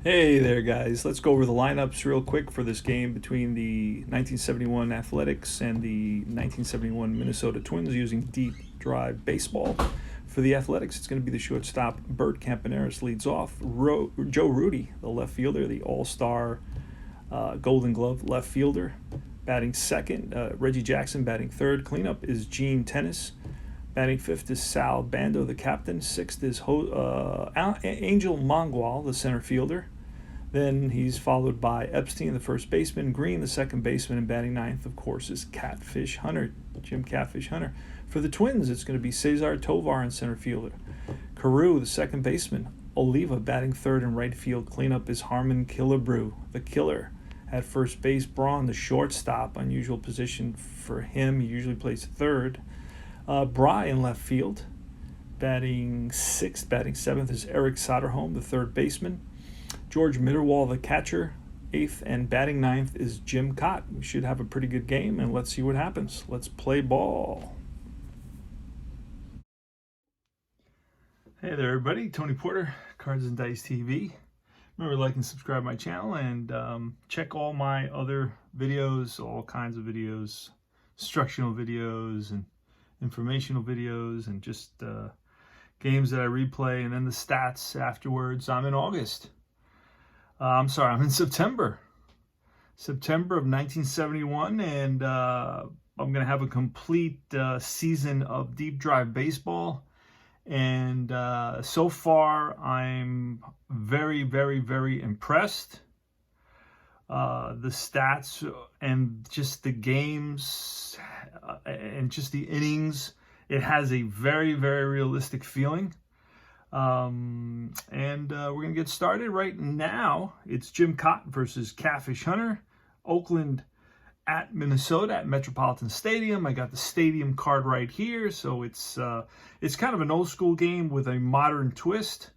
Hey there, guys. Let's go over the lineups real quick for this game between the 1971 Athletics and the 1971 Minnesota Twins using deep drive baseball. For the Athletics, it's going to be the shortstop Bert Campaneris leads off. Joe Rudy, the left fielder, the all-star Golden Glove left fielder, batting second. Reggie Jackson batting third. Cleanup is Gene Tennis. Batting fifth is Sal Bando, the captain. Sixth is Angel Mongwal, the center fielder. Then he's followed by Epstein, the first baseman, Green, the second baseman, and batting ninth, of course, is Catfish Hunter, Jim Catfish Hunter. For the Twins, it's going to be Cesar Tovar in center fielder. Carew, the second baseman. Oliva batting third in right field. Cleanup is Harmon Killebrew, the killer. At first base, Braun, the shortstop, unusual position for him. He usually plays third. Bry in left field. Batting sixth, batting seventh is Eric Soderholm, the third baseman. George Mitterwall, the catcher, eighth, and batting ninth is Jim Kaat. We should have a pretty good game, and let's see what happens. Let's play ball. Hey there, everybody. Tony Porter, Cards and Dice TV. Remember to like and subscribe to my channel, and check all my other videos, all kinds of videos, instructional videos, and informational videos, and just games that I replay, and then the stats afterwards. I'm in August. I'm in September of 1971, and I'm going to have a complete season of deep drive baseball. And so far, I'm very, very, very impressed. The stats and just the games and just the innings, it has a very, very realistic feeling. And we're going to get started right now. It's Jim Kaat versus Catfish Hunter. Oakland at Minnesota at Metropolitan Stadium. I got the stadium card right here. So it's kind of an old school game with a modern twist.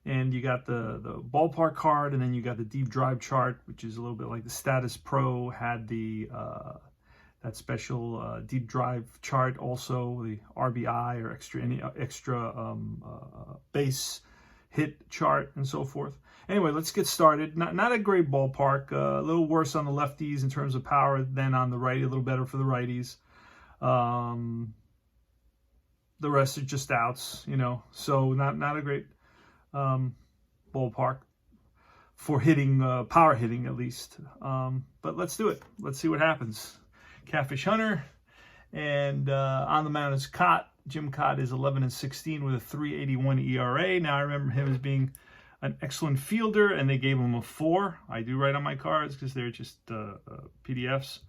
And you got the ballpark card, and then you got the deep drive chart, which is a little bit like the Status Pro had the that special deep drive chart, also the RBI or extra base hit chart and so forth. Anyway, let's get started. Not a great ballpark. A little worse on the lefties in terms of power than on the righty. A little better for the righties. The rest are just outs, So not a great ballpark for hitting, power hitting at least. But let's do it. Let's see what happens. Catfish Hunter, and on the mound is Kaat. Jim Kaat is 11-16 with a 3.81 ERA. Now I remember him as being an excellent fielder, and they gave him a 4. I do write on my cards because they're just PDFs.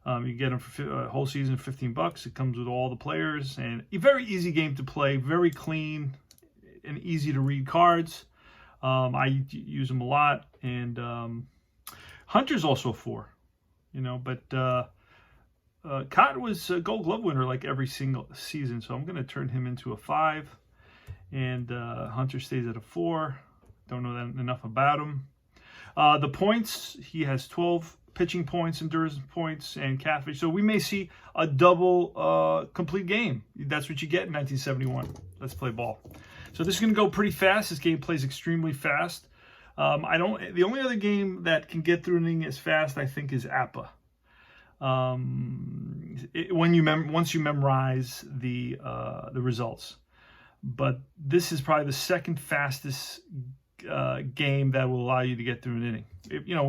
You get them for a whole season, $15. It comes with all the players, and a very easy game to play, very clean and easy to read cards. I use them a lot, and Hunter's also a 4, but Kaat was a Gold Glove winner like every single season, so I'm going to turn him into a 5, and Hunter stays at a 4. Don't know that enough about him. The points, he has 12 pitching points, endurance points, and Catfish. So we may see a double complete game. That's what you get in 1971. Let's play ball. So this is going to go pretty fast. This game plays extremely fast. The only other game that can get through an inning as fast, I think, is APA. Once you memorize the results. But this is probably the second fastest game that will allow you to get through an inning.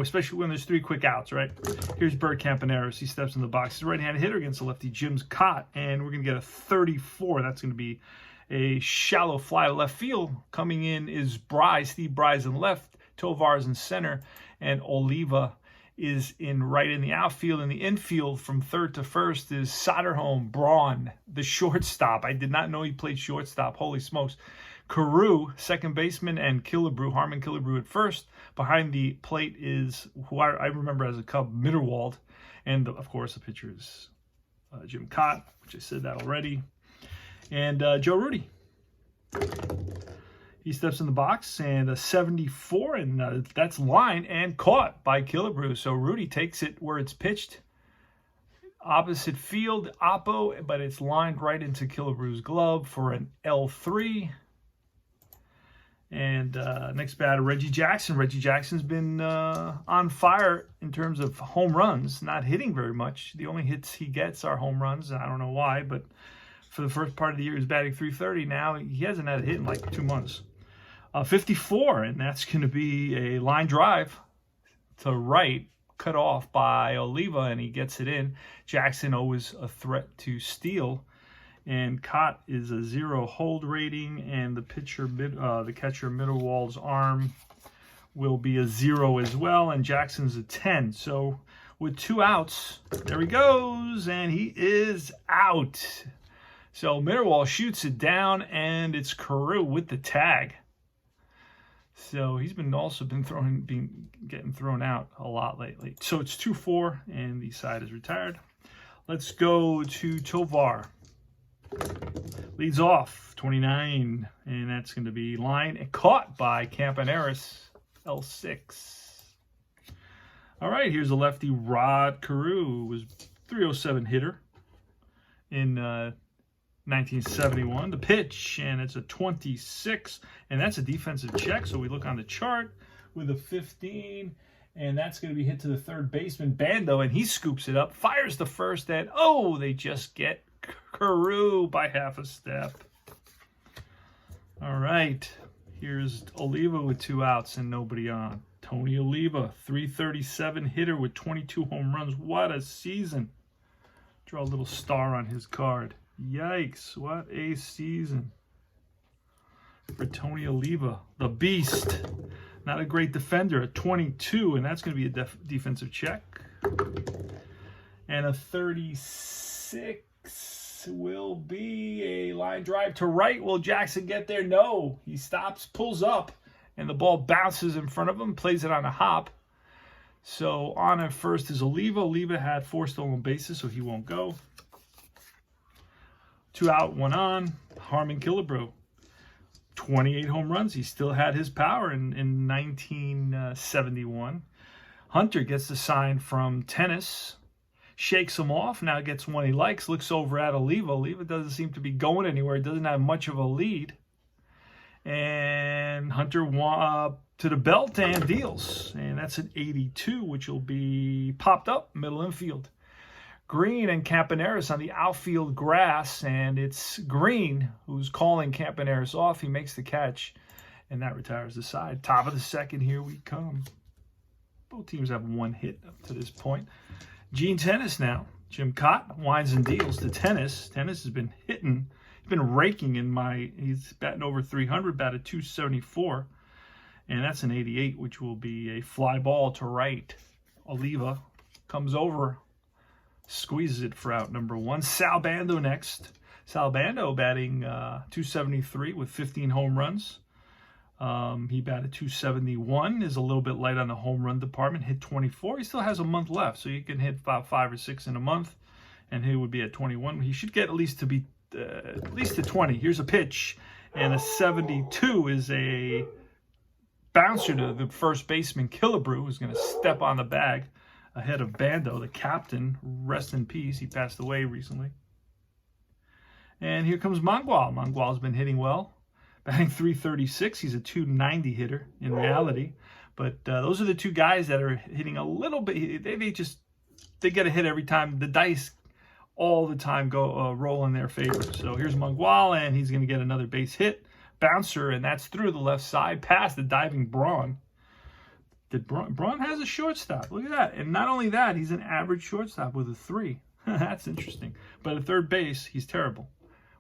Especially when there's 3 quick outs, right? Here's Bert Campaneris. He steps in the box. He's a right-handed hitter against the lefty Jim Kaat, and we're going to get a 34. That's going to be a shallow fly to left field. Coming in is Steve Bry's in left, Tovar's in center, and Oliva is right in the outfield. In the infield from third to first is Soderholm, Braun, the shortstop. I did not know he played shortstop. Holy smokes. Carew, second baseman, and Harmon Killebrew at first. Behind the plate is who I remember as a Cub, Mitterwald. And, of course, the pitcher is Jim Kaat, which I said that already. And Joe Rudy. He steps in the box, and a 74, and that's line and caught by Killebrew. So Rudy takes it where it's pitched. Opposite field, Oppo, but it's lined right into Killebrew's glove for an L3. And next batter, Reggie Jackson. Reggie Jackson's been on fire in terms of home runs, not hitting very much. The only hits he gets are home runs. I don't know why, but for the first part of the year, he's batting .330. Now he hasn't had a hit in like 2 months. 54, and that's going to be a line drive to right, cut off by Oliva, and he gets it in. Jackson always a threat to steal. And Kaat is a 0 hold rating, and the catcher Mitterwald's arm will be a 0 as well, and Jackson's a 10. So with 2 outs, there he goes, and he is out. So Mitterwald shoots it down, and it's Carew with the tag. So he's been getting thrown out a lot lately. So it's 2-4, and the side is retired. Let's go to Tovar. Leads off, 29, and that's going to be line and caught by Campaneris, L6. All right, here's a lefty, Rod Carew, who was .307 hitter in 1971. The pitch, and it's a 26, and that's a defensive check. So we look on the chart with a 15, and that's going to be hit to the third baseman, Bando, and he scoops it up, fires the first, and oh, they just get Carew by half a step. All right, here's Oliva with 2 outs and nobody on. Tony Oliva, .337 hitter with 22 home runs. What a season. Draw a little star on his card. Yikes, what a season for Tony Oliva, the beast. Not a great defender at 22, and that's going to be a defensive check. And a 36 will be a line drive to right. Will Jackson get there? No. He stops, pulls up, and the ball bounces in front of him, plays it on a hop. So on at first is Oliva. Oliva had 4 stolen bases, so he won't go. 2 out, 1 on. Harmon Killebrew, 28 home runs. He still had his power in 1971. Hunter gets the sign from Tennis. Shakes him off, now gets one he likes, looks over at Oliva. Oliva doesn't seem to be going anywhere. He doesn't have much of a lead. And Hunter to the belt and deals. And that's an 82, which will be popped up, middle infield. Green and Campaneris on the outfield grass, and it's Green who's calling Campaneris off. He makes the catch, and that retires the side. Top of the second, here we come. Both teams have 1 hit up to this point. Gene Tennis now. Jim Kaat winds and deals to Tennis. Tennis has been hitting. He's been raking he's batting over 300, batted .274. And that's an 88, which will be a fly ball to right. Oliva comes over, squeezes it for out number 1. Sal Bando next. Sal Bando batting .273 with 15 home runs. He batted .271, is a little bit light on the home run department, hit 24. He still has a month left, so you can hit about 5 or 6 in a month, and he would be at 21. He should get at least to 20. Here's a pitch, and a 72 is a bouncer to the first baseman, Killebrew, who's going to step on the bag ahead of Bando, the captain. Rest in peace. He passed away recently. And here comes Mangual. Mangual's been hitting well. Batting .336, he's a .290 hitter in reality, but those are the 2 guys that are hitting a little bit. They get a hit every time. The dice all the time go roll in their favor. So here's Mangual, and he's going to get another base hit, bouncer, and that's through the left side past the diving Braun. Braun has a shortstop. Look at that, and not only that, he's an average shortstop with a 3. That's interesting. But at third base, he's terrible.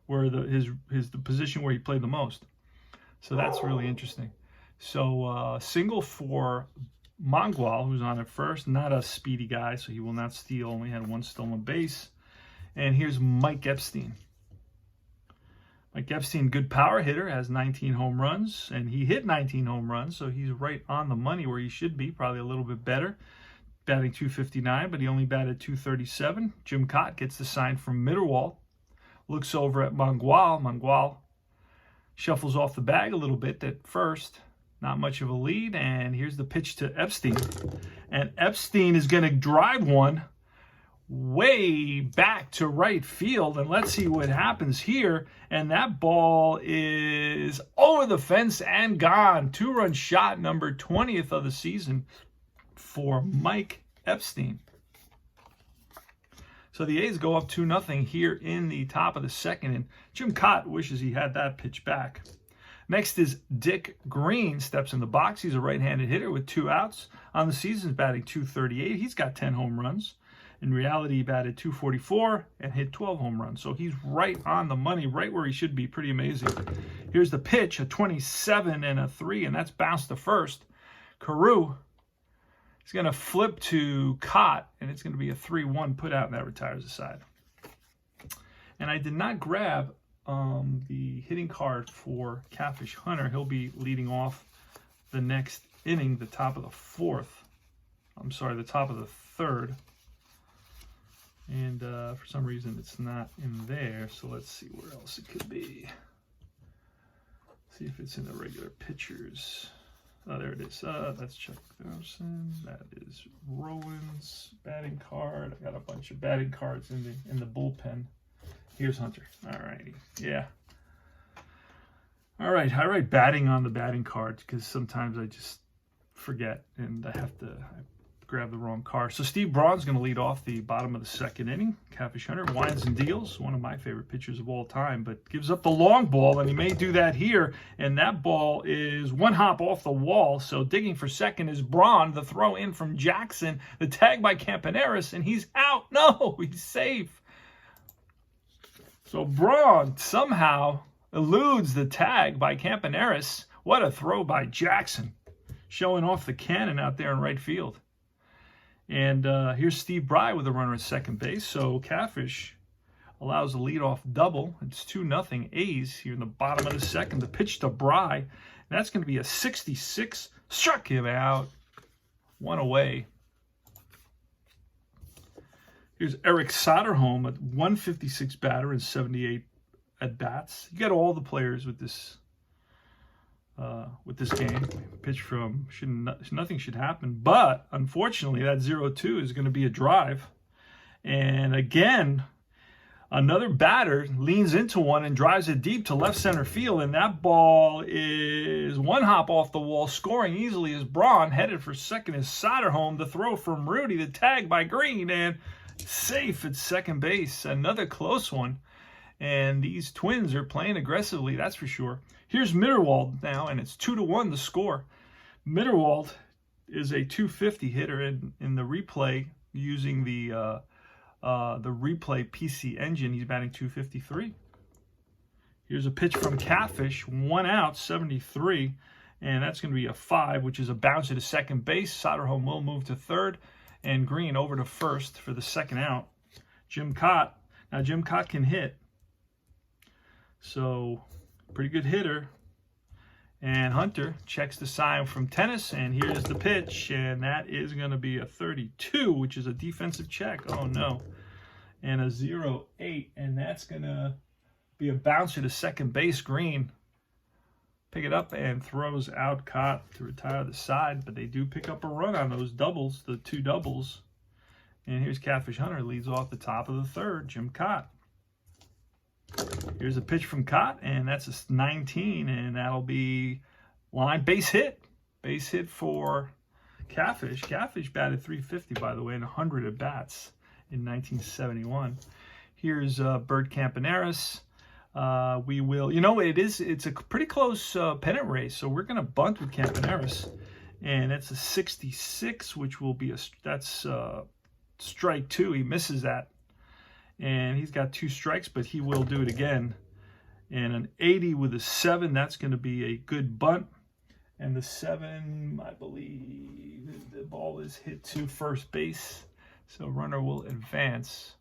Where the position where he played the most. So that's really interesting. So single for Mangual, who's on at first. Not a speedy guy, so he will not steal. Only had 1 stolen base. And here's Mike Epstein. Mike Epstein, good power hitter, has 19 home runs. And he hit 19 home runs, so he's right on the money where he should be. Probably a little bit better. Batting .259, but he only batted .237. Jim Kaat gets the sign from Mitterwald. Looks over at Mangual. Mangual shuffles off the bag a little bit at first. Not much of a lead. And here's the pitch to Epstein. And Epstein is going to drive one way back to right field, and let's see what happens here. And that ball is over the fence and gone. 2-run shot, number 20th of the season for Mike Epstein. So the A's go up 2-0 here in the top of the second, and Jim Kaat wishes he had that pitch back. Next is Dick Green, steps in the box. He's a right-handed hitter with 2 outs. On the season, batting .238. He's got 10 home runs. In reality, he batted .244 and hit 12 home runs. So he's right on the money, right where he should be. Pretty amazing. Here's the pitch, a 27 and a 3, and that's bounced to first. Carew is going to flip to Kaat, and it's going to be a 3-1 put out, and that retires the side. And I did not grab the hitting card for Catfish Hunter. He'll be leading off the next inning, the top of the top of the third. And for some reason it's not in there, so let's see where else it could be. See if it's in the regular pitchers. Oh, there it is. That's Chuck Dawson. That is Rowan's batting card. I got a bunch of batting cards in the bullpen. Here's Hunter. All righty. Yeah. All right. I write batting on the batting cards because sometimes I just forget and I have to grab the wrong card. So Steve Braun's going to lead off the bottom of the second inning. Catfish Hunter winds and deals, one of my favorite pitchers of all time, but gives up the long ball, and he may do that here. And that ball is 1 hop off the wall. So digging for second is Braun. The throw in from Jackson, the tag by Campaneris, and he's out. No, he's safe. So Braun somehow eludes the tag by Campaneris. What a throw by Jackson, showing off the cannon out there in right field. And here's Steve Bry with a runner at second base. So Catfish allows a leadoff double. It's 2-0 A's here in the bottom of the second. The pitch to Bry, and that's going to be a 66. Struck him out. 1 away. Here's Eric Soderholm, a 156 batter and 78 at bats. You got all the players with this game. Pitch from nothing should happen, but unfortunately that 0-2 is going to be a drive. And again, another batter leans into one and drives it deep to left center field, and that ball is 1 hop off the wall. Scoring easily is Braun. Headed for second is Soderholm. The throw from Rudy, the tag by Green, and safe at second base. Another close one. And these Twins are playing aggressively, that's for sure. Here's Mitterwald now, and it's 2-1 the score. Mitterwald is a .250 hitter in the replay using the replay PC engine. He's batting .253. Here's a pitch from Catfish, 1 out, 73, and that's going to be a 5, which is a bouncer to second base. Soderholm will move to third, and Green over to first for the second out. Jim Kaat. Now Jim Kaat can hit. So, pretty good hitter. And Hunter checks the sign from tennis, and here's the pitch, and that is going to be a 32, which is a defensive check. Oh, no. And a 0-8, and that's going to be a bouncer to second base. Green pick it up and throws out Kaat to retire the side, but they do pick up a run on those doubles, the 2 doubles. And here's Catfish Hunter, leads off the top of the third, Jim Kaat. Here's a pitch from Kaat, and that's a 19, and that'll be line base hit. Base hit for Catfish. Catfish batted .350, by the way, and 100 at bats in 1971. Here's Bert Campaneris. We will, it's a pretty close pennant race, so we're going to bunt with Campaneris, and it's a 66, which will be that's strike 2. He misses that. And he's got 2 strikes, but he will do it again. And an 80 with a 7, that's going to be a good bunt. And the 7, I believe, the ball is hit to first base. So runner will advance.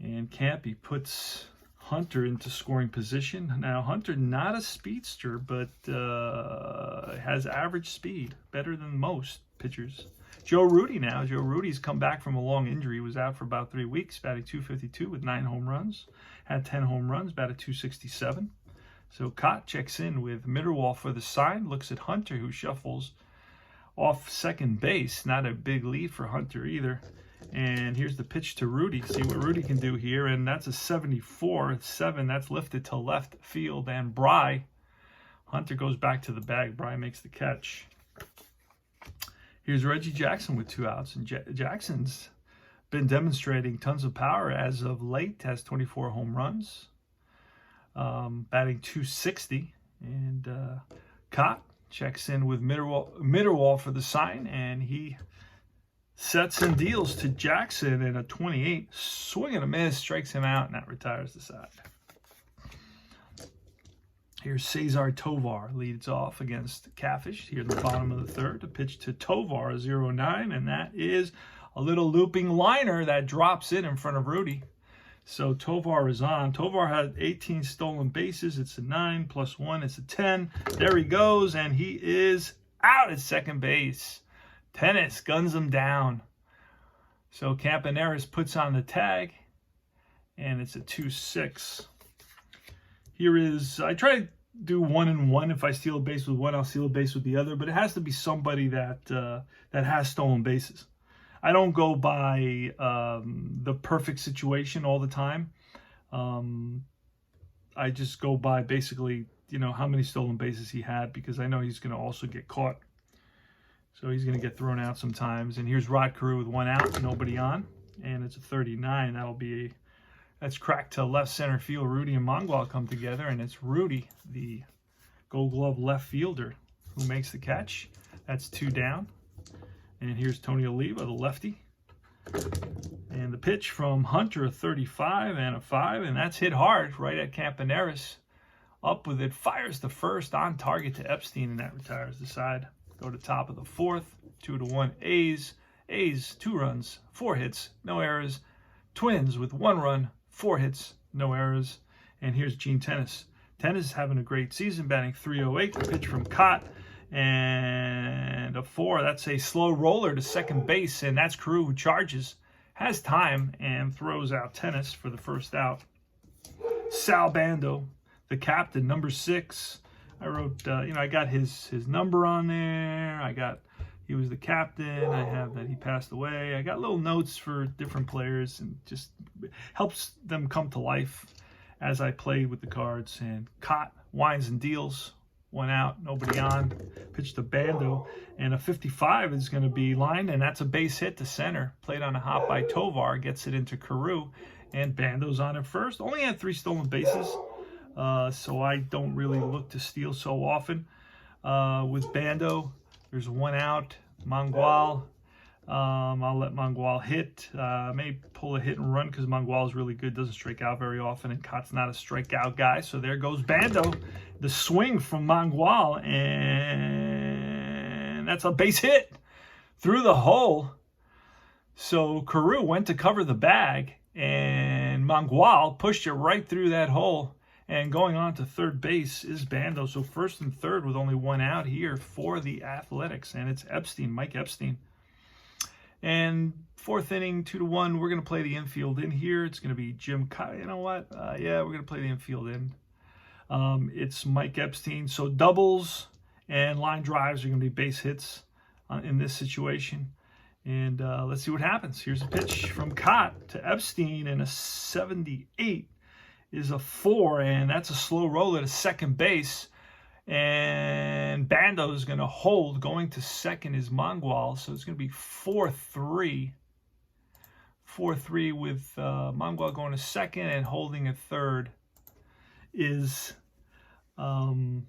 And Campy puts Hunter into scoring position. Now, Hunter, not a speedster, but has average speed, better than most pitchers. Joe Rudy now. Joe Rudy's come back from a long injury. He was out for about 3 weeks, batting .252 with 9 home runs. Had 10 home runs, batted .267. So Kaat checks in with Mitterwald for the sign, looks at Hunter, who shuffles off second base. Not a big lead for Hunter either. And here's the pitch to Rudy. See what Rudy can do here. And that's a 74-7. That's lifted to left field. And Hunter goes back to the bag. Bry makes the catch. Here's Reggie Jackson with 2 outs. And Jackson's been demonstrating tons of power as of late. Has 24 home runs. Batting .260. And Kaat checks in with Mitterwall for the sign. And he sets and deals to Jackson in a 28. Swing and a miss. Strikes him out. And that retires the side. Here's Cesar Tovar, leads off against Catfish here in the bottom of the third. A pitch to Tovar, 0-9, and that is a little looping liner that drops in front of Rudy. So Tovar is on. Tovar had 18 stolen bases. It's a 9 plus 1. It's a 10. There he goes, and he is out at second base. Tennis guns him down. So Campaneris puts on the tag, and it's a 2-6. Here is, I try to do 1 and 1. If I steal a base with one, I'll steal a base with the other. But it has to be somebody that that has stolen bases. I don't go by the perfect situation all the time. I just go by basically, how many stolen bases he had, because I know he's going to also get caught. So he's going to get thrown out sometimes. And here's Rod Carew with 1 out, nobody on. And it's a 39. That's cracked to left center field. Rudy and Mangual come together, and it's Rudy, the Gold Glove left fielder, who makes the catch. That's 2 down. And here's Tony Oliva, the lefty. And the pitch from Hunter, a 35 and a 5, and that's hit hard right at Campaneris. Up with it, fires the first, on target to Epstein, and that retires the side. Go to top of the fourth, 2-1 A's. A's, 2 runs, 4 hits, no errors. Twins with 1 run, 4 hits, no errors. And here's Gene Tennis. Tennis is having a great season, batting .308. The pitch from Kaat, and a 4. That's a slow roller to second base, and that's Carew, who charges, has time, and throws out Tennis for the first out. Sal Bando, the captain, number 6. I wrote, I got his number on there. He was the captain. I have that he passed away. I got little notes for different players, and just helps them come to life as I play with the cards. And Kaat winds and deals. 1 out, nobody on. Pitch to Bando, and a 55 is going to be lined, and that's a base hit to center. Played on a hop by Tovar, gets it into Carew, and Bando's on at first. Only had 3 stolen bases, so I don't really look to steal so often. With Bando, there's 1 out. Mangual, I'll let Mangual hit. May pull a hit and run because Mangual is really good, doesn't strike out very often, and Kaat's not a strikeout guy. So there goes Bando. The swing from Mangual, and that's a base hit through the hole. So Carew went to cover the bag, and Mangual pushed it right through that hole. And going on to third base is Bando. So first and third with only 1 out here for the Athletics. And it's Epstein, Mike Epstein. And 4th inning, 2-1. We're going to play the infield in here. It's going to be Jim Kaat. You know what? Yeah, we're going to play the infield in. It's Mike Epstein. So doubles and line drives are going to be base hits in this situation. And let's see what happens. Here's a pitch from Kaat to Epstein, and a 78 is a 4, and that's a slow roller to second base. And Bando is going to hold. Going to second is Mangual, so it's going to be 4-3. 4-3 with Mangual going to second, and holding at third is Bando.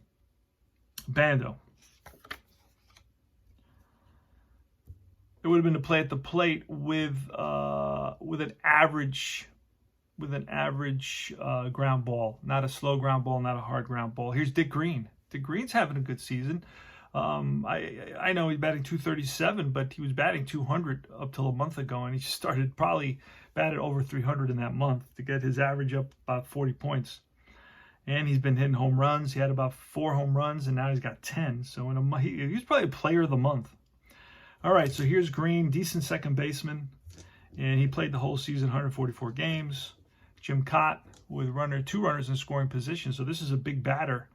It would have been to play at the plate with an average ground ball, not a slow ground ball, not a hard ground ball. Here's Dick Green. Dick Green's having a good season. I know he's batting .237, but he was batting .200 up till a month ago, and he started probably batted over .300 in that month to get his average up about 40 points. And he's been hitting home runs. He had about 4 home runs, and now he's got 10. So he's probably a player of the month. All right, so here's Green, decent second baseman, and he played the whole season, 144 games. Jim Kaat with 2 runners in scoring position, so this is a big batter.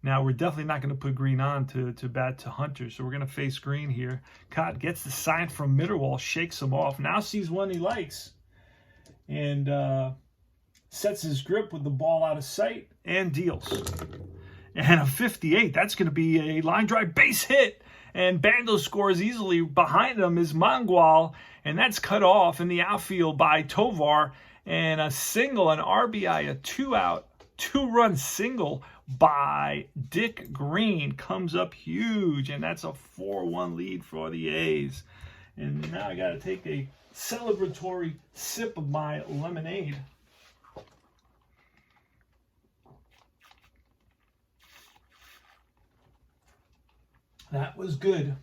Now, we're definitely not going to put green on to bat to Hunter, so we're going to face green here. Kaat gets the sign from Mitterwald, shakes him off. Now sees one he likes, and sets his grip with the ball out of sight and deals. And a 58, that's going to be a line drive base hit. And Bando scores easily. Behind him is Mangual, and that's cut off in the outfield by Tovar. And a single, an RBI, a 2-out, 2-run single by Dick Green comes up huge, and that's a 4-1 lead for the A's. And now I got to take a celebratory sip of my lemonade. That was good.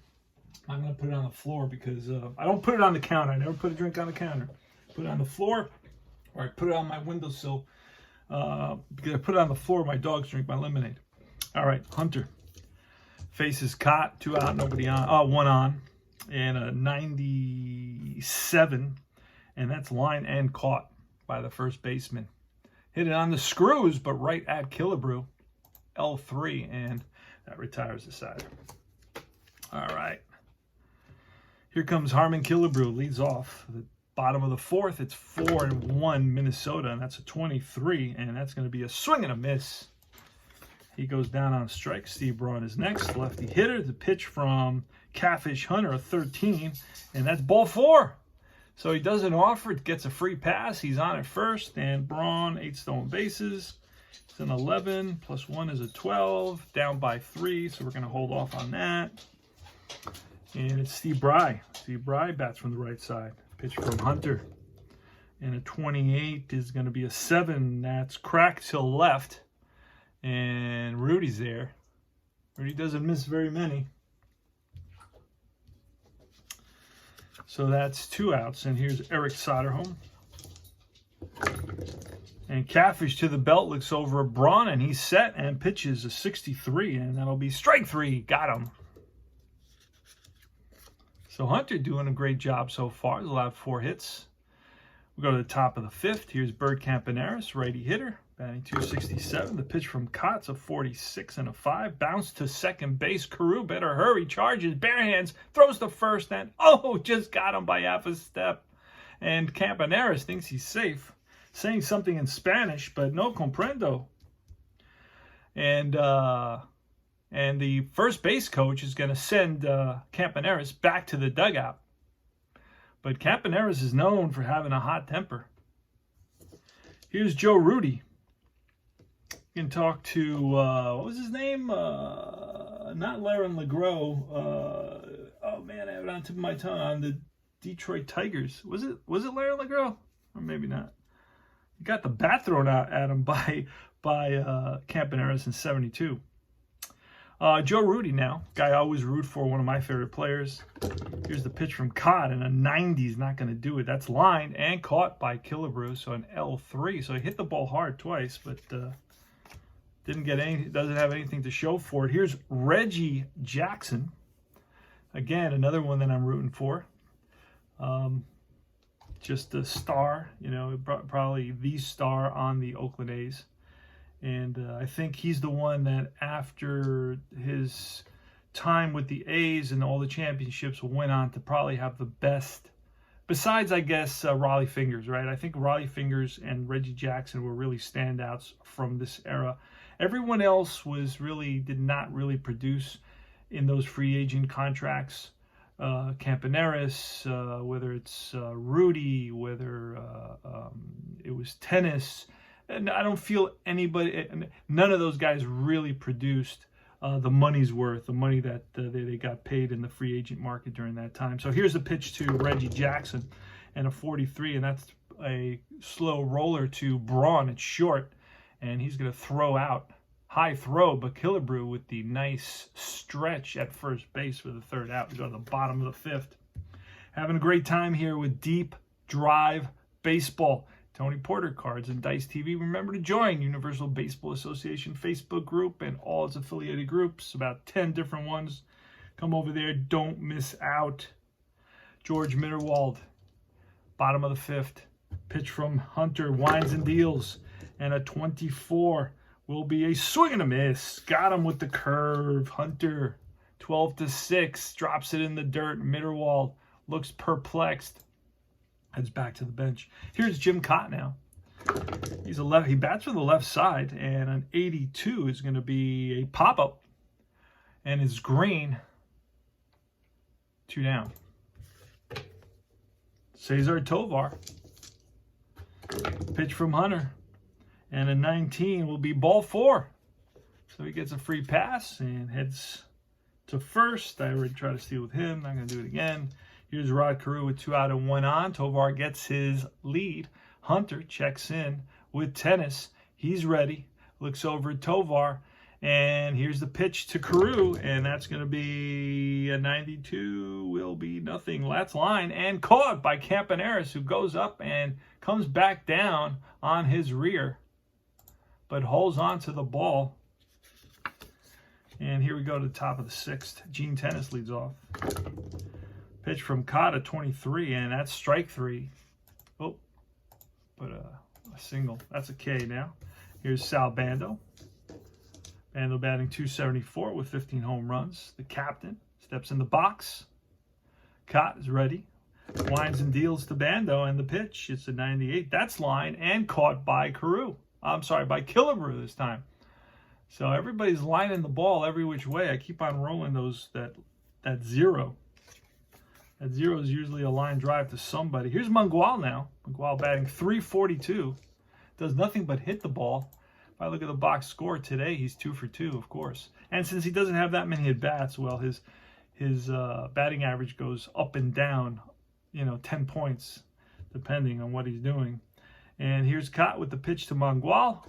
I'm going to put it on the floor because I don't put it on the counter. I never put a drink on the counter. Put it on the floor, or I put it on my windowsill because I put it on the floor. My dogs drink my lemonade. All right, Hunter faces Kaat, 2 out, nobody on. 1 on, and a 97, and that's line and caught by the first baseman. Hit it on the screws, but right at Killebrew, L3, and that retires the side. All right. Here comes Harmon Killebrew, leads off. The bottom of the 4th, it's 4-1 Minnesota, and that's a 23, and that's going to be a swing and a miss. He goes down on strike. Steve Braun is next, lefty hitter. The pitch from Catfish Hunter, a 13, and that's ball 4. So he does an offer, gets a free pass. He's on at first, and Braun, 8 stolen bases. It's an 11, plus 1 is a 12, down by 3, so we're going to hold off on that. And it's Steve Bry. Steve Bry bats from the right side. Pitch from Hunter. And a 28 is going to be a 7. That's cracked to left. And Rudy's there. Rudy doesn't miss very many. So that's 2 outs. And here's Eric Soderholm. And Catfish to the belt, looks over at Braun, and he's set and pitches a 63. And that'll be strike 3. Got him. So Hunter doing a great job so far. He's allowed 4 hits. We go to the top of the 5th. Here's Bert Campaneris, righty hitter, batting 267. The pitch from Kaat's a 46 and a 5. Bounce to second base. Carew better hurry. Charges, bare hands, throws to first, and just got him by half a step. And Campaneris thinks he's safe, saying something in Spanish, but no comprendo. And the first base coach is going to send Campaneris back to the dugout. But Campaneris is known for having a hot temper. Here's Joe Rudy. You can talk to, what was his name? Not Laren LeGros. Oh, man, I have it on the tip of my tongue. On the Detroit Tigers. Was it Laren LeGros? Or maybe not. He got the bat thrown out at him by Campaneris in 72. Joe Rudy now, guy I always root for, one of my favorite players. Here's the pitch from Kaat, and a 90 is not going to do it. That's lined and caught by Killebrew, so an L3. So he hit the ball hard twice, but didn't get any. Doesn't have anything to show for it. Here's Reggie Jackson, again another one that I'm rooting for. Just a star, probably the star on the Oakland A's. And I think he's the one that after his time with the A's and all the championships went on to probably have the best, besides, I guess, Raleigh Fingers, right? I think Raleigh Fingers and Reggie Jackson were really standouts from this era. Everyone else did not really produce in those free agent contracts. Campaneris, whether it's Rudy, whether it was Tennis. And I don't feel none of those guys really produced the money's worth, the money that they got paid in the free agent market during that time. So here's a pitch to Reggie Jackson and a 43, and that's a slow roller to Braun. It's short, and he's going to throw out. High throw, but Killebrew with the nice stretch at first base for the 3rd out. We go to the bottom of the 5th. Having a great time here with Deep Drive Baseball. Tony Porter, Cards and Dice TV. Remember to join Universal Baseball Association Facebook group and all its affiliated groups, about 10 different ones. Come over there. Don't miss out. George Mitterwald, bottom of the 5th. Pitch from Hunter, winds and deals, and a 24. will be a swing and a miss. Got him with the curve. Hunter, 12-6, drops it in the dirt. Mitterwald looks perplexed. Heads back to the bench. Here's Jim Kaat now. He bats from the left side, and an 82 is going to be a pop-up. And it's green. 2 down. Cesar Tovar. Pitch from Hunter. And a 19 will be ball 4. So he gets a free pass and heads to first. I already tried to steal with him. Not going to do it again. Here's Rod Carew with 2 out and 1 on. Tovar gets his lead. Hunter checks in with tennis. He's ready. Looks over at Tovar. And here's the pitch to Carew. And that's going to be a 92. Will be nothing. That's line. And caught by Campaneris, who goes up and comes back down on his rear, but holds on to the ball. And here we go to the top of the 6th. Gene Tennis leads off. Pitch from Kaat at 23, and that's strike 3. Oh, but a single. That's a K now. Here's Sal Bando. Bando batting .274 with 15 home runs. The captain steps in the box. Kaat is ready. Lines and deals to Bando, and the pitch. It's a 98. That's line and caught by Carew. I'm sorry, by Killebrew this time. So everybody's lining the ball every which way. I keep on rolling that 0. That 0 is usually a line drive to somebody. Here's Mangual now. Mangual batting .342. Does nothing but hit the ball. If I look at the box score today, he's 2 for 2, of course. And since he doesn't have that many at-bats, well, his batting average goes up and down, 10 points, depending on what he's doing. And here's Kaat with the pitch to Mangual.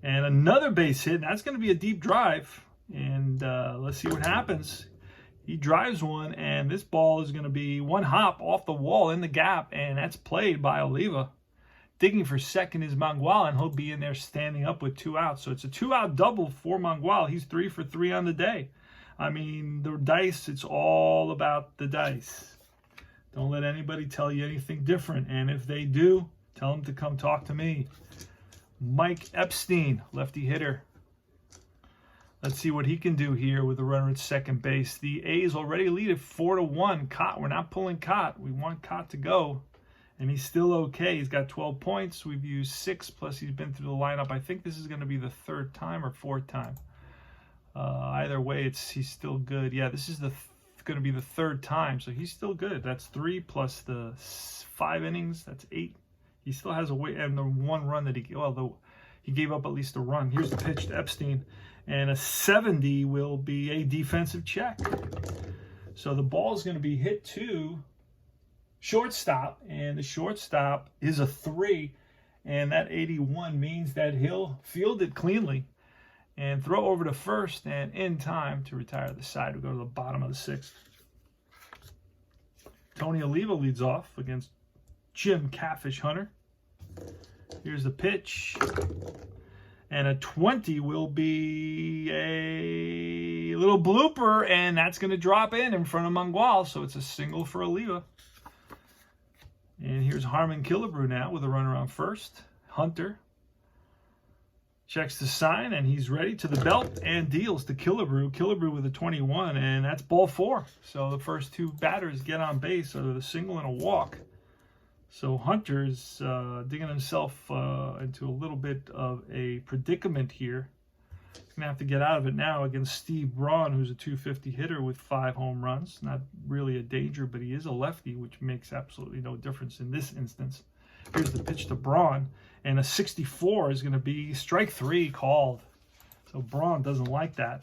And another base hit. That's going to be a deep drive. And let's see what happens. He drives one, and this ball is going to be one hop off the wall in the gap, and that's played by Oliva. Digging for second is Mangual, and he'll be in there standing up with 2 outs. So it's a 2-out double for Mangual. He's 3 for 3 on the day. I mean, the dice, it's all about the dice. Don't let anybody tell you anything different. And if they do, tell them to come talk to me. Mike Epstein, lefty hitter. Let's see what he can do here with the runner at second base. The A's already lead at 4-1. Kaat, we're not pulling Kaat. We want Kaat to go. And he's still okay. He's got 12 points. We've used 6, plus he's been through the lineup. I think this is going to be the 3rd time or 4th time. Either way, he's still good. Yeah, this is going to be the 3rd time, so he's still good. That's 3 plus the 5 innings. That's 8. He still has a way, and the 1 run that he gave up at least a run. Here's the pitch to Epstein, and a 70 will be a defensive check. So the ball is going to be hit to shortstop, and the shortstop is a 3, and that 81 means that he'll field it cleanly and throw over to first, and in time to retire the side. We'll go to the bottom of the 6th. Tony Oliva leads off against Jim Catfish Hunter. Here's the pitch. And a 20 will be a little blooper, and that's going to drop in front of Mangual, so it's a single for Oliva. And here's Harmon Killebrew now with a runner on first. Hunter checks the sign, and he's ready to the belt and deals to Killebrew. Killebrew with a 21, and that's ball 4. So the first 2 batters get on base, so the single and a walk. So Hunter's digging himself into a little bit of a predicament here. He's going to have to get out of it now against Steve Braun, who's a .250 hitter with 5 home runs. Not really a danger, but he is a lefty, which makes absolutely no difference in this instance. Here's the pitch to Braun, and a 64 is going to be strike 3 called. So Braun doesn't like that.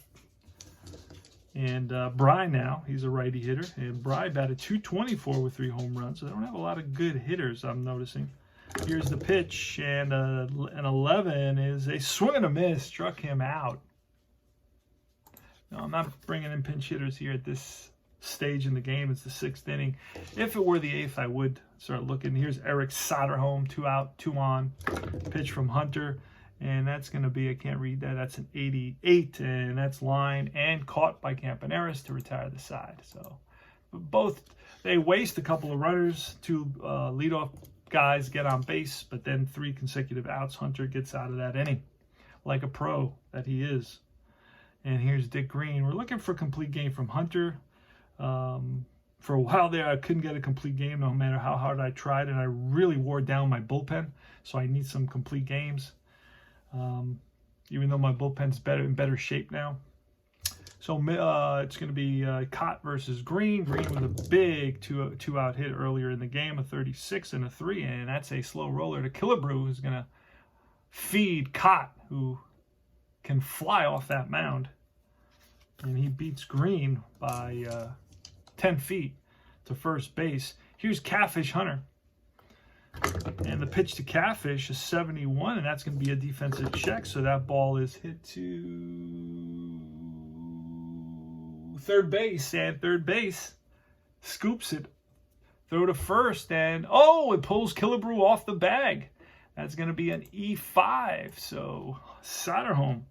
And Bry now, he's a righty hitter, and Bry batted .224 with 3 home runs. So they don't have a lot of good hitters, I'm noticing. Here's the pitch, and an 11 is a swing and a miss. Struck him out. No, I'm not bringing in pinch hitters here at this stage in the game. It's the 6th inning. If it were the 8th, I would start looking. Here's Eric Soderholm, 2 out, 2 on. Pitch from Hunter, and that's going to be, I can't read that, that's an 88, and that's line and caught by Campaneris to retire the side. So both, they waste a couple of runners. 2 leadoff guys get on base, but then 3 consecutive outs. Hunter gets out of that inning. like a pro that he is. And here's Dick Green. We're looking for a complete game from Hunter. For a while there, I couldn't get a complete game no matter how hard I tried, and I really wore down my bullpen, so I need some complete games. Even though my bullpen's in better shape now. So it's going to be Kaat versus Green. Green with a big two-out hit earlier in the game, a 36 and a 3, and that's a slow roller to Killebrew, who's going to feed Kaat, who can fly off that mound. And he beats Green by 10 feet to first base. Here's Catfish Hunter. And the pitch to Catfish is 71, and that's going to be a defensive check. So that ball is hit to third base, and third base scoops it. Throw to first, and oh, it pulls Killebrew off the bag. That's going to be an E5. So Soderholm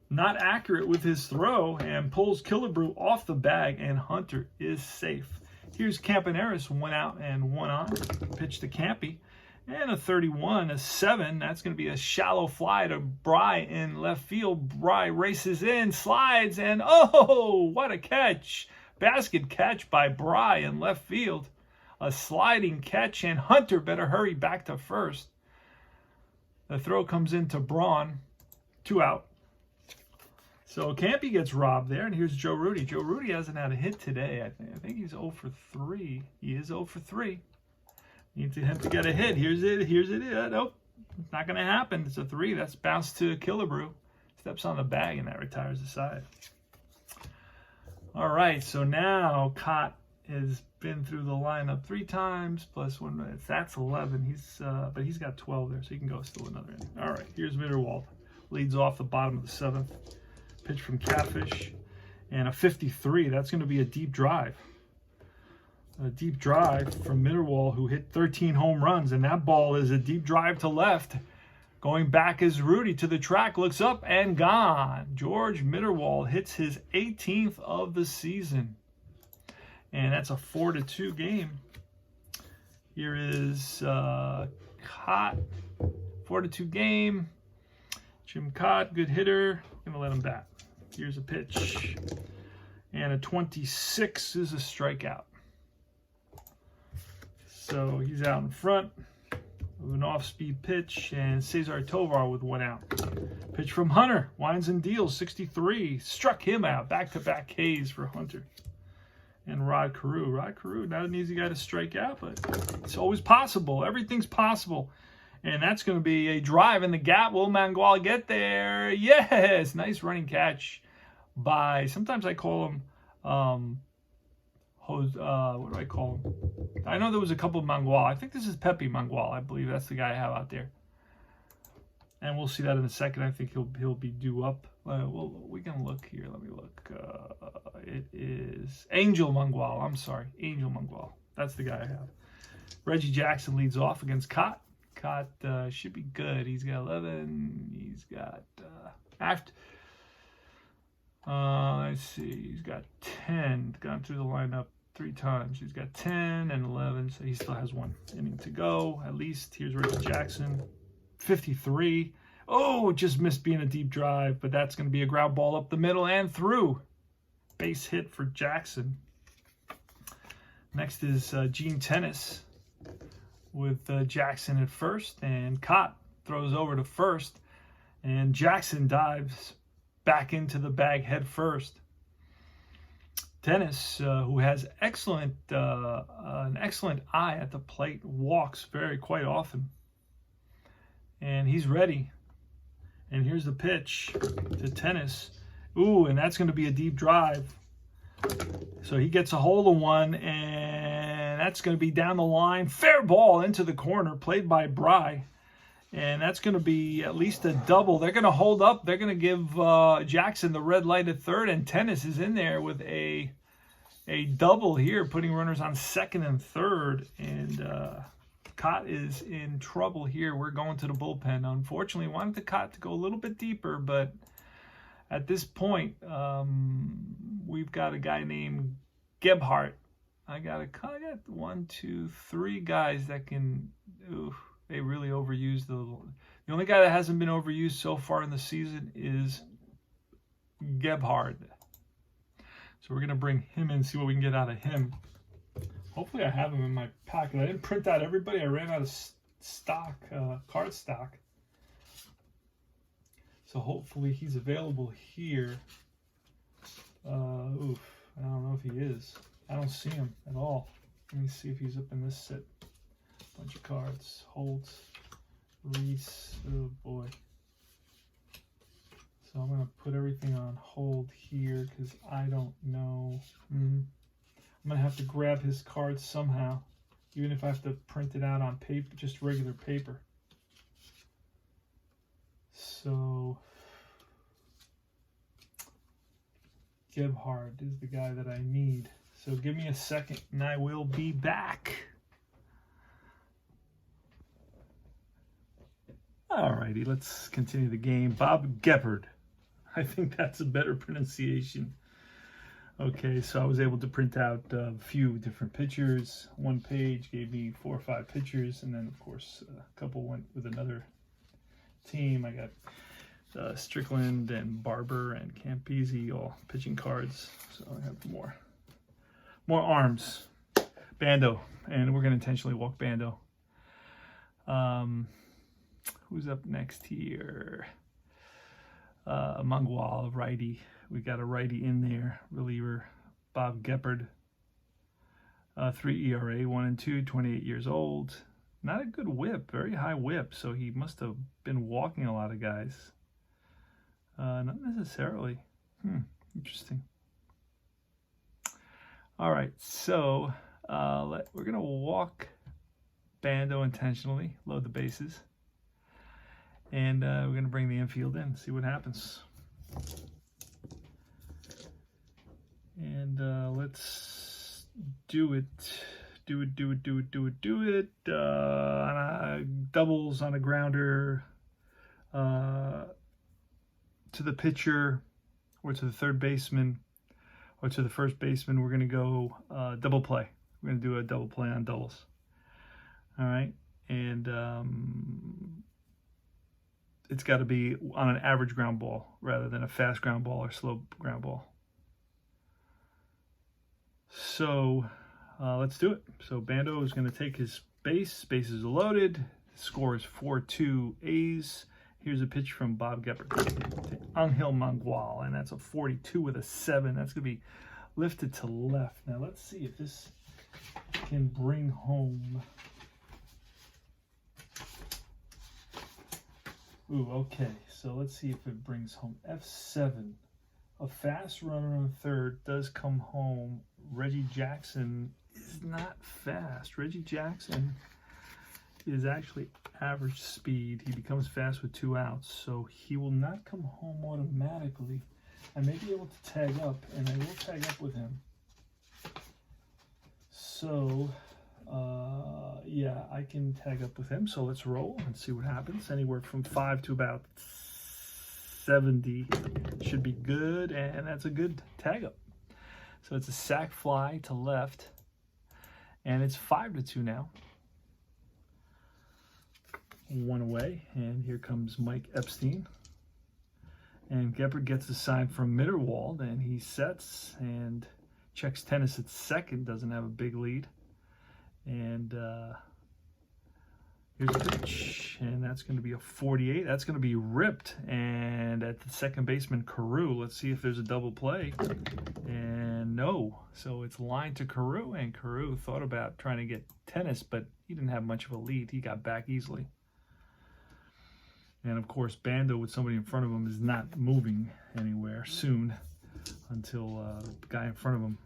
not accurate with his throw and pulls Killebrew off the bag, and Hunter is safe. Here's Campaneris, 1 out and 1 on. Pitch to Campy. And a 31, a 7. That's going to be a shallow fly to Bry in left field. Bry races in, slides, and oh, what a catch. Basket catch by Bry in left field. A sliding catch, and Hunter better hurry back to first. The throw comes into Braun. 2 out. So Campy gets robbed there, and here's Joe Rudi. Joe Rudi hasn't had a hit today. I think he's 0 for 3. He is 0 for 3. Need him to get a hit. Here's it. Nope, it's not going to happen. It's a 3. That's bounced to Killebrew. Steps on the bag, and that retires the side. All right, so now Kaat has been through the lineup 3 times, plus 1 minute. That's 11. But he's got 12 there, so he can go still another inning. All right, here's Mitterwald. Leads off the bottom of the 7th. Pitch from Catfish, and a 53. That's going to be a deep drive. A deep drive from Mitterwald, who hit 13 home runs, and that ball is a deep drive to left. Going back is Rudi to the track, looks up, and gone. George Mitterwald hits his 18th of the season, and that's a 4-2 game. Here is Kaat, 4-2 game. Jim Kaat, good hitter. I'm going to let him bat. Here's a pitch. And a 26 is a strikeout. So he's out in front with an off-speed pitch. And Cesar Tovar with 1 out. Pitch from Hunter. Winds and deals, 63. Struck him out. Back-to-back Ks for Hunter. And Rod Carew. Rod Carew, not an easy guy to strike out, but it's always possible. Everything's possible. And that's going to be a drive in the gap. Will Mangual get there? Yes! Nice running catch by, sometimes I call him, what do I call him? I know there was a couple of Mangual. I think this is Pepe Mangual. I believe that's the guy I have out there. And we'll see that in a second. I think he'll be due up. Well, we can look here. Let me look. It is Angel Mangual. I'm sorry. Angel Mangual. That's the guy I have. Reggie Jackson leads off against Kaat. Kaat should be good. He's got 11. He's got let's see. He's got 10. Gone through the lineup 3 times. He's got 10 and 11, so he still has 1 inning to go at least. Here's Reggie Jackson, 53. Oh, just missed being a deep drive, but that's going to be a ground ball up the middle and through. Base hit for Jackson. Next is Gene Tennis with Jackson at first, and Kaat throws over to first, and Jackson dives back into the bag head first. Tennis, who has an excellent eye at the plate, walks quite often, and he's ready. And here's the pitch to Tennis. Ooh, and that's going to be a deep drive. So he gets a hold of one, and that's going to be down the line. Fair ball into the corner, played by Bry. And that's going to be at least a double. They're going to hold up. They're going to give Jackson the red light at third, and Tennis is in there with a double here, putting runners on second and third. And Kaat is in trouble here. We're going to the bullpen. Unfortunately, wanted the Kaat to go a little bit deeper, but at this point, we've got a guy named Gebhardt. I got 1, 2, 3 guys that can. Oof, they really overuse The only guy that hasn't been overused so far in the season is Gebhard. So we're going to bring him in, see what we can get out of him. Hopefully I have him in my packet. I didn't print out everybody. I ran out of stock, card stock. So hopefully he's available here. Oof, I don't know if he is. I don't see him at all. Let me see if he's up in this set. Bunch of cards. Holt, Reese, oh boy. So I'm going to put everything on hold here because I don't know. I'm going to have to grab his cards somehow, even if I have to print it out on paper, just regular paper. So Gebhard is the guy that I need. So give me a second and I will be back. Alrighty, let's continue the game. Bob Gebhard. I think that's a better pronunciation. Okay, so I was able to print out a few different pictures. One page gave me 4 or 5 pictures, and then of course a couple went with another team. I got Strickland and Barber and Campese all pitching cards. So I have more arms. Bando, and we're going to intentionally walk Bando. Who's up next here? Mangwal, righty. We got a righty in there. Reliever, Bob Gebhard. 3 ERA, 1 and 2, 28 years old. Not a good whip, very high whip, so he must have been walking a lot of guys. Not necessarily. Interesting. All right, so we're going to walk Bando intentionally, load the bases. And we're going to bring the infield in, see what happens. And let's do it. Do it. Doubles on a grounder to the pitcher or to the third baseman or to the first baseman. We're going to go double play. We're going to do a double play on doubles. All right. And it's got to be on an average ground ball rather than a fast ground ball or slow ground ball. So let's do it. So Bando is going to take his base. Bases are loaded. Score is 4-2 A's. Here's a pitch from Bob Gebhard to Angel Mangwal, and that's a 42 with a 7. That's going to be lifted to left. Now let's see if this can bring home. Ooh, okay. So let's see if it brings home F7. A fast runner on third does come home. Reggie Jackson is not fast. Reggie Jackson is actually average speed. He becomes fast with 2 outs, so he will not come home automatically. I may be able to tag up, and I will tag up with him. So, yeah, I can tag up with him. So let's roll and see what happens. Anywhere from 5 to about 70 should be good, and that's a good tag up. So it's a sac fly to left, and it's 5-2 now. 1 away, and here comes Mike Epstein. And Gebhard gets a sign from Mitterwald, and he sets and checks tennis at second, doesn't have a big lead. And here's a pitch, and that's going to be a 48. That's going to be ripped, and at the second baseman, Carew. Let's see if there's a double play. And no. So it's line to Carew, and Carew thought about trying to get tennis, but he didn't have much of a lead. He got back easily. And of course, Bando with somebody in front of him is not moving anywhere soon until the guy in front of him.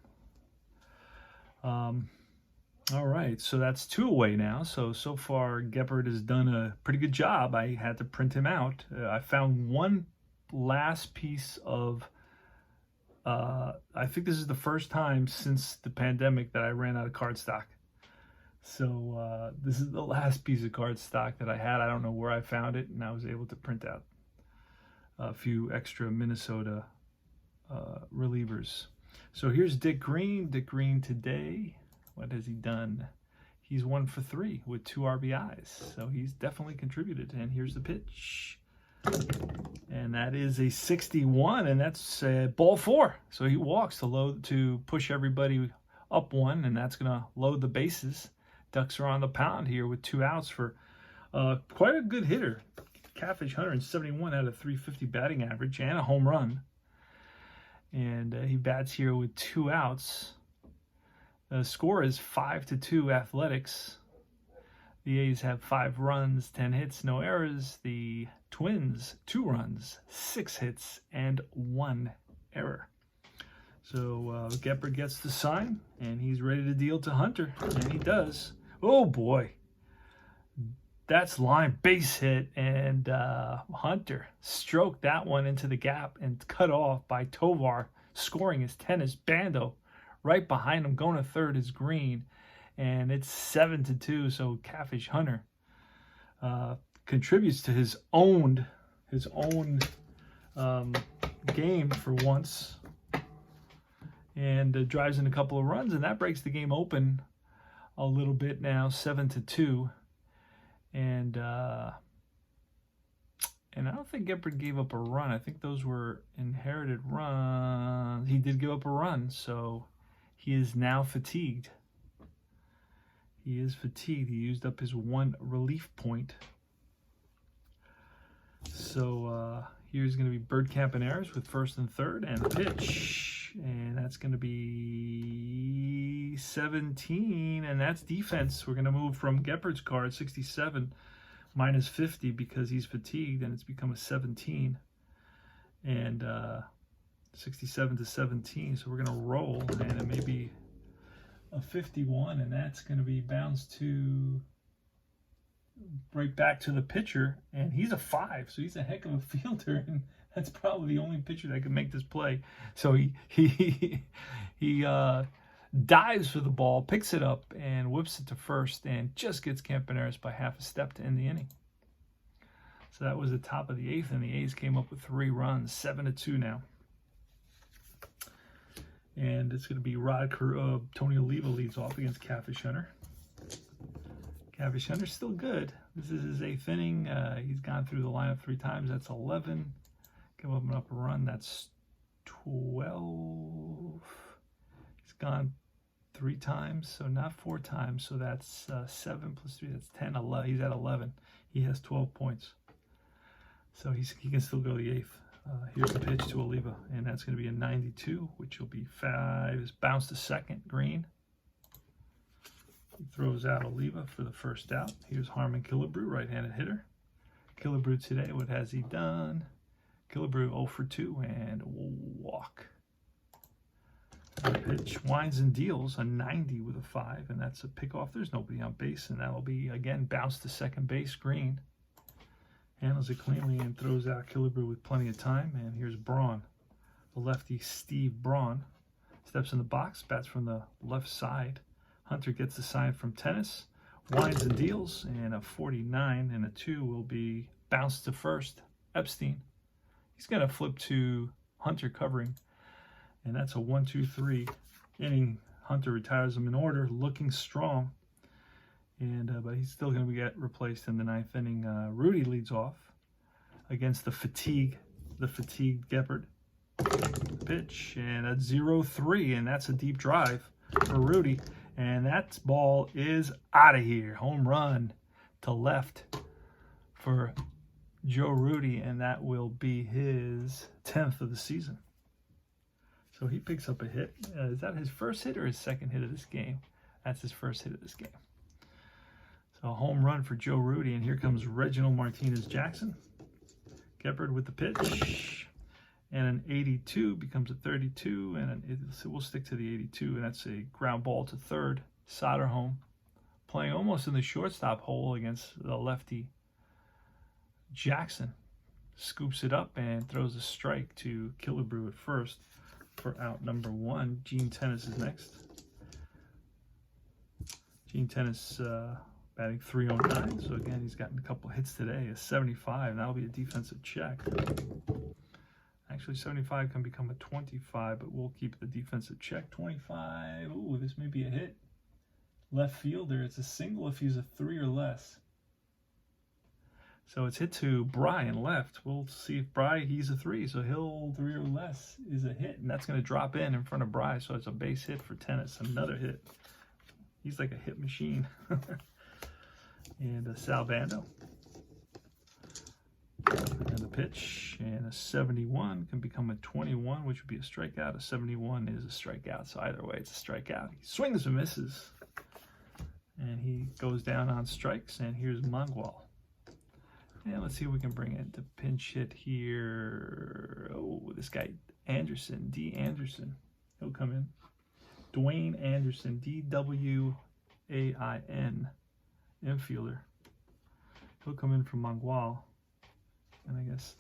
All right, so that's 2 away now. So far, Gebhard has done a pretty good job. I had to print him out. I found one last piece of, I think this is the first time since the pandemic that I ran out of cardstock. So this is the last piece of cardstock that I had. I don't know where I found it, and I was able to print out a few extra Minnesota relievers. So here's Dick Green. Dick Green today. What has he done? he's 1 for 3 with 2 RBIs. So he's definitely contributed. And here's the pitch. And that is a 61, and that's ball 4. So he walks to push everybody up 1, and that's going to load the bases. Ducks are on the pound here with 2 outs for quite a good hitter. Catfish Hunter, 171 out of 350 batting average and a home run. And he bats here with 2 outs. The score is 5-2 Athletics. The A's have 5 runs, 10 hits, no errors. The Twins, 2 runs, 6 hits, and 1 error. So Gepard gets the sign, and he's ready to deal to Hunter, and he does. Oh, boy. That's line base hit, and Hunter stroked that one into the gap and cut off by Tovar, scoring his tennis bando. Right behind him, going to third, is Green, and it's 7-2. So Catfish Hunter contributes to his own game for once, and drives in a couple of runs, and that breaks the game open a little bit now, 7-2. And I don't think Gepard gave up a run. I think those were inherited runs. He did give up a run, so he is now fatigued. He is fatigued. He used up his 1 relief point. So here's going to be Birdcamp and errors with first and third, and the pitch. And that's going to be 17, and that's defense. We're going to move from Gepard's card, 67, minus 50, because he's fatigued, and it's become a 17. And 67-17, so we're going to roll, and it may be a 51, and that's going to be bounced to right back to the pitcher, and he's a 5, so he's a heck of a fielder, and that's probably the only pitcher that can make this play. So he dives for the ball, picks it up, and whips it to first, and just gets Campaneris by half a step to end the inning. So that was the top of the 8th, and the A's came up with 3 runs, 7-2 now. And it's going to be Tony Oliva leads off against Catfish Hunter. Catfish Hunter's still good. This is his 8th inning. He's gone through the lineup 3 times. That's 11. Give up a run. That's 12. He's gone 3 times, so not 4 times. So that's 7 plus 3. That's 10. 11. He's at 11. He has 12 points. So he can still go the 8th. Here's the pitch to Oliva, and that's going to be a 92, which will be 5. It's bounced to second, Green. He throws out Oliva for the first out. Here's Harmon Killebrew, right-handed hitter. Killebrew today, what has he done? Killebrew 0 for 2 and walk. The pitch winds and deals a 90 with a 5, and that's a pickoff. There's nobody on base, and that'll be, again, bounced to second base, Green. Handles it cleanly and throws out Killebrew with plenty of time. And here's Braun, the lefty Steve Braun. Steps in the box, bats from the left side. Hunter gets the sign from Tennis, winds and deals, and a 49 and a 2 will be bounced to first, Epstein. He's going to flip to Hunter covering, and that's a 1-2-3 inning. Hunter retires him in order, looking strong. But he's still going to get replaced in the 9th inning. Rudy leads off against the fatigued Gepard. Pitch, and a 0-3, and that's a deep drive for Rudy. And that ball is out of here. Home run to left for Joe Rudy, and that will be his 10th of the season. So he picks up a hit. Is that his first hit or his second hit of this game? That's his first hit of this game. So a home run for Joe Rudy, and here comes Reginald Martinez-Jackson. Gepard with the pitch, and an 82 becomes a 32, and we'll stick to the 82, and that's a ground ball to third. Soderholm playing almost in the shortstop hole against the lefty Jackson. Scoops it up and throws a strike to Killebrew at first for out number 1. Gene Tennis is next. Gene Tennis batting 309, so again, he's gotten a couple hits today. A 75, and that'll be a defensive check. Actually, 75 can become a 25, but we'll keep the defensive check. 25, ooh, this may be a hit. left fielder. It's a single if he's a 3 or less. So it's hit to Brian left. We'll see if Bry, he's a 3, so he'll 3 or less is a hit, and that's going to drop in front of Bry, so it's a base hit for tennis. Another hit. He's like a hit machine. And a Sal Bando. And the pitch, and a 71 can become a 21, which would be a strikeout. A 71 is a strikeout, so either way, it's a strikeout. He swings and misses, and he goes down on strikes, and here's Mangual. And let's see if we can bring it to pinch hit here. Oh, this guy, Anderson, D. Anderson. He'll come in. Dwayne Anderson, D-W-A-I-N, infielder. He'll come in from Mangual. And I guess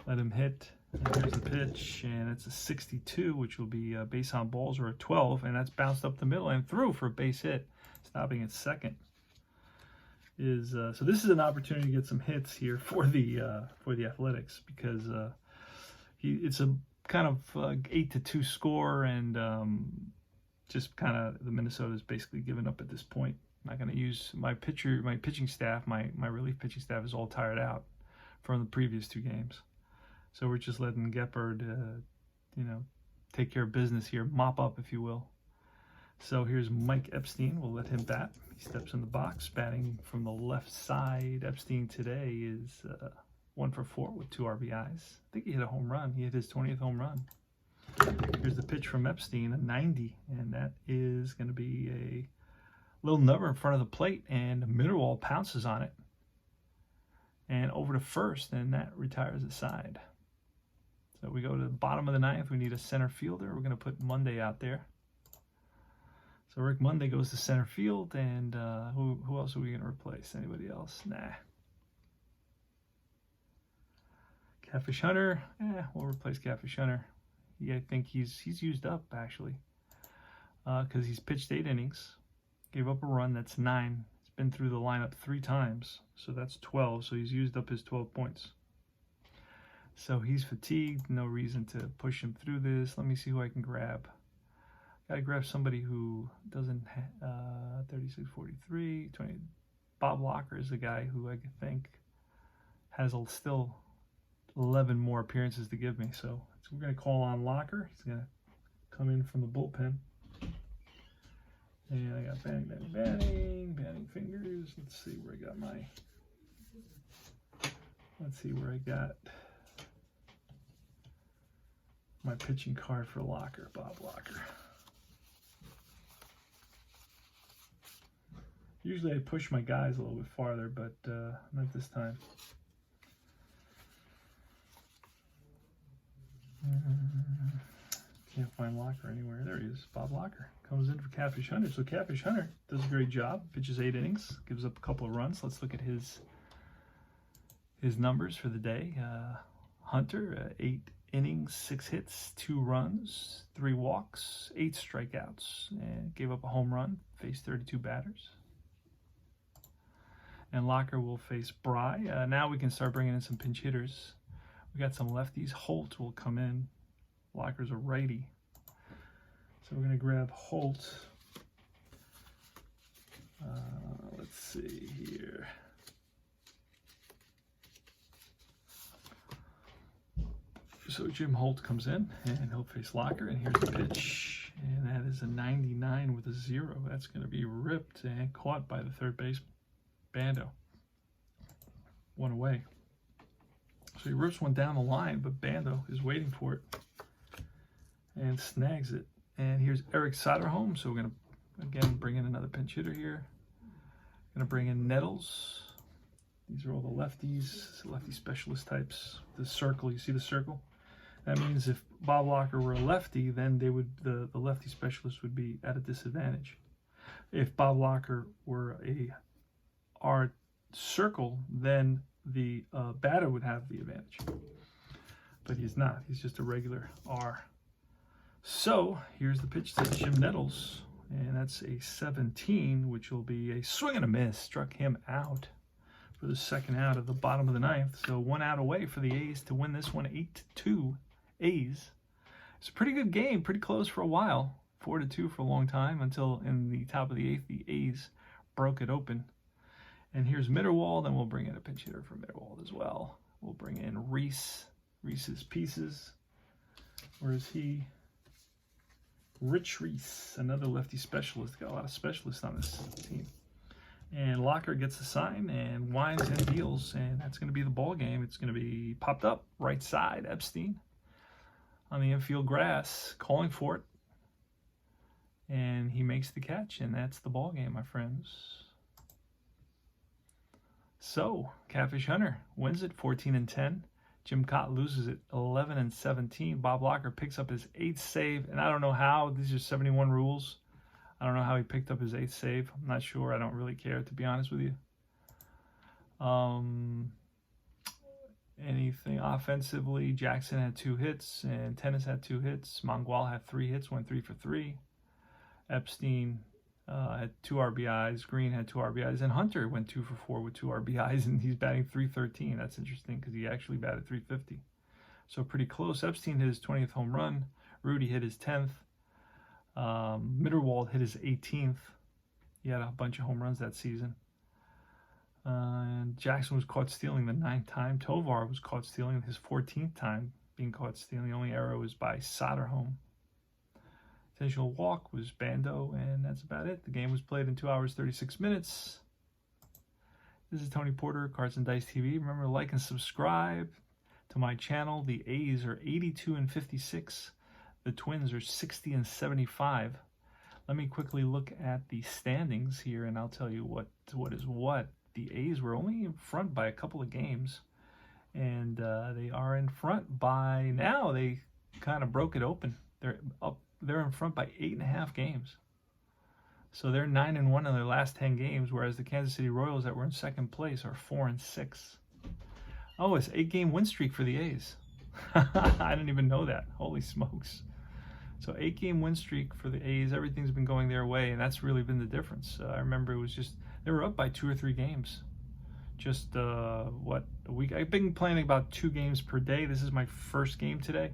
let him hit. And here's the pitch, and it's a 62, which will be a base on balls, or a 12, and that's bounced up the middle and through for a base hit, stopping at second. So this is an opportunity to get some hits here for the Athletics, because it's a kind of 8-2 score, and just kind of the Minnesota's basically given up at this point. I'm not going to use my pitching staff, my relief pitching staff is all tired out from the previous 2 games, so we're just letting Geppard, take care of business here, mop up, if you will. So here's Mike Epstein. We'll let him bat. He steps in the box, batting from the left side. Epstein today is 1 for 4 with 2 RBIs. I think he hit a home run. He hit his 20th home run. Here's the pitch from Epstein, a 90, and that is going to be a little number in front of the plate, and Mitterwald pounces on it and over to first, and that retires the side. So we go to the bottom of the 9th. We need a center fielder. We're going to put Monday out there. So Rick Monday goes to center field, and who else are we going to replace? Anybody else? Nah. Catfish Hunter, we'll replace Catfish Hunter. Yeah, I think he's used up, actually, because he's pitched 8 innings, gave up a run. That's 9. He's been through the lineup 3 times, so that's 12. So he's used up his 12 points. So he's fatigued. No reason to push him through this. Let me see who I can grab. Gotta grab somebody who doesn't 36, 43, 20. Bob Locker is the guy who I think has still 11 more appearances to give me. So we're gonna call on Locker. He's gonna come in from the bullpen. And I got banning fingers. Let's see where I got my. Let's see where I got my pitching card for Locker, Bob Locker. Usually I push my guys a little bit farther, but not this time. Can't find Locker anywhere. There he is, Bob Locker. Comes in for Catfish Hunter. So Catfish Hunter does a great job. Pitches 8 innings, gives up a couple of runs. Let's look at his numbers for the day. Hunter, 8 innings, 6 hits, 2 runs, 3 walks, 8 strikeouts, and gave up a home run. Faced 32 batters. And Locker will face Bry. Now we can start bringing in some pinch hitters. We got some lefties. Holt will come in. Locker's a righty. So we're going to grab Holt. Let's see here. So Jim Holt comes in, and he'll face Locker, and here's the pitch. And that is a 99 with a 0. That's going to be ripped and caught by the third baseman. Bando. 1 away. So he rips one down the line, but Bando is waiting for it and snags it. And here's Eric Soderholm. So we're going to, again, bring in another pinch hitter here. Going to bring in Nettles. These are all the lefties, lefty specialist types. The circle, you see the circle? That means if Bob Locker were a lefty, then they would the lefty specialist would be at a disadvantage. If Bob Locker were a R circle, then the batter would have the advantage. But he's not. He's just a regular R. So here's the pitch to Jim Nettles, and that's a 17, which will be a swing and a miss. Struck him out for the second out of the bottom of the 9th. So 1 out away for the A's to win this one, 8-2 A's. It's a pretty good game, pretty close for a while. 4-2 for a long time until in the top of the 8th, the A's broke it open. And here's Mitterwald, and we'll bring in a pinch hitter for Mitterwald as well. We'll bring in Reese's Pieces. Where is he? Rich Reese, another lefty specialist. Got a lot of specialists on this team. And Locker gets a sign and winds and deals, and that's going to be the ball game. It's going to be popped up right side. Epstein on the infield grass, calling for it, and he makes the catch, and that's the ball game, my friends. So Catfish Hunter wins it 14-10. Jim Kaat loses it 11-17. Bob Locker picks up his 8th save, and I don't know how. These are 71 rules. I don't know how he picked up his 8th save. I'm not sure. I don't really care, to be honest with you. Anything offensively, Jackson had 2 hits, and Tennis had 2 hits. Mangual had 3 hits, went 3 for 3. Epstein had 2 RBIs. Green had 2 RBIs, and Hunter went 2 for 4 with 2 RBIs, and he's batting .313. That's interesting because he actually batted .350. So pretty close. Epstein hit his 20th home run. Rudy hit his 10th. Mitterwald hit his 18th. He had a bunch of home runs that season. And Jackson was caught stealing the 9th time. Tovar was caught stealing his 14th time being caught stealing. The only error was by Soderholm. Intentional walk was Bando, and that's about it. The game was played in 2 hours, 36 minutes. This is Tony Porter, Cards and Dice TV. Remember to like and subscribe to my channel. The A's are 82-56. The Twins are 60-75. Let me quickly look at the standings here, and I'll tell you what is what. The A's were only in front by a couple of games, and they are in front by now. They kind of broke it open. They're up. They're in front by 8.5 games. So they're 9-1 in their last 10 games, whereas the Kansas City Royals that were in second place are 4-6. Oh, it's 8-game win streak for the A's. I didn't even know that. Holy smokes. So 8-game win streak for the A's. Everything's been going their way, and that's really been the difference. I remember it was just, they were up by 2 or 3 games. Just, a week. I've been playing about 2 games per day. This is my first game today.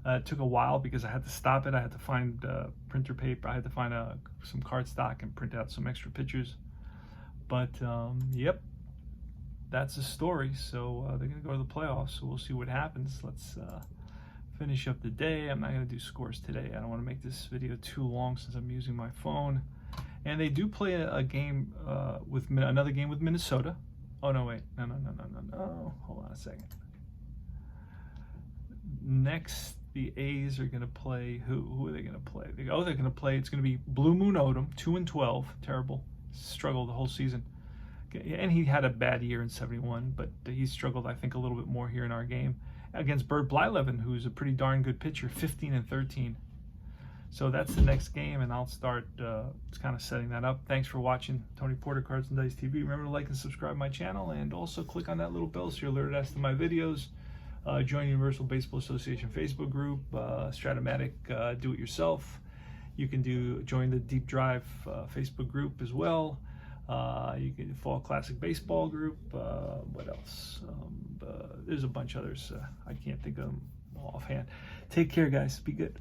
It took a while because I had to stop it. I had to find printer paper. I had to find some cardstock and print out some extra pictures. But, yep, that's the story. So they're going to go to the playoffs, so we'll see what happens. Let's finish up the day. I'm not going to do scores today. I don't want to make this video too long since I'm using my phone. And they do play a game with another game with Minnesota. Oh, no, wait. No. Hold on a second. Next, the A's are going to play, who are they going to play? They're going to play, it's going to be Blue Moon Odom, 2-12, terrible, struggled the whole season. And he had a bad year in 71, but he struggled, I think, a little bit more here in our game. Against Bert Blyleven, who's a pretty darn good pitcher, 15-13. So that's the next game, and I'll start kind of setting that up. Thanks for watching Tony Porter, Cards and Dice TV. Remember to like and subscribe to my channel, and also click on that little bell so you're alerted as to my videos. Join Universal Baseball Association Facebook group, Stratomatic Do-It-Yourself. You can join the Deep Drive Facebook group as well. You can Fall Classic Baseball group. What else? There's a bunch of others. I can't think of them offhand. Take care, guys. Be good.